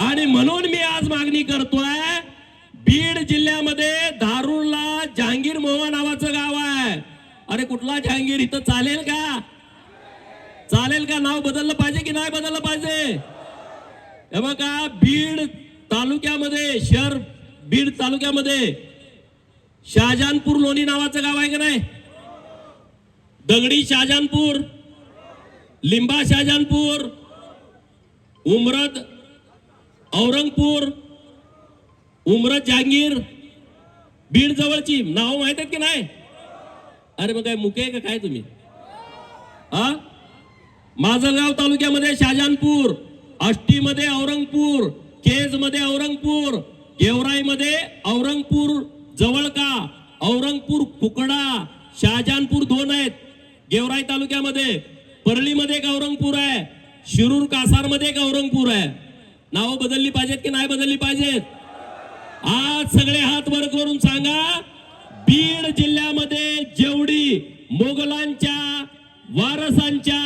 आणि म्हणून मी आज मागणी करतोय, बीड जिल्ह्यामध्ये धारूरला जहांगीर मोवा नावाचं गाव आहे. अरे कुठला जहांगीर, इथं चालेल का? चालेल का? नाव बदललं पाहिजे की नाही बदललं पाहिजे? हे बघा, बीड तालुक्यामध्ये, शहर बीड तालुक्यामध्ये शहाजहानपूर लोणी नावाचं गाव आहे का नाही? दगडी शहाजहानपूर, लिंबा शहाजहानपूर, उमरद औरंगपूर, उमरद जहांगीर, बीड जवळची नाव माहित आहेत की नाही? अरे मग काय मुके का काय तुम्ही? हा, माजलगाव तालुक्यामध्ये शहाजहानपूर, आष्टीमध्ये औरंगपूर, केज मध्ये औरंगपूर, गेवराई मध्ये औरंगपूर जवळ का, औरंगपूर कुकडा, शहाजहानपूर दोन आहेत गेवराई तालुक्यामध्ये. परळीमध्ये एक औरंगपूर आहे, शिरूर कासार मध्ये एक औरंगपूर आहे. नाव बदलली पाहिजेत की नाही बदलली पाहिजेत? आज सगळे हात वर करून सांगा, बीड जिल्ह्यामध्ये जेवढी मोगलांच्या वारसांच्या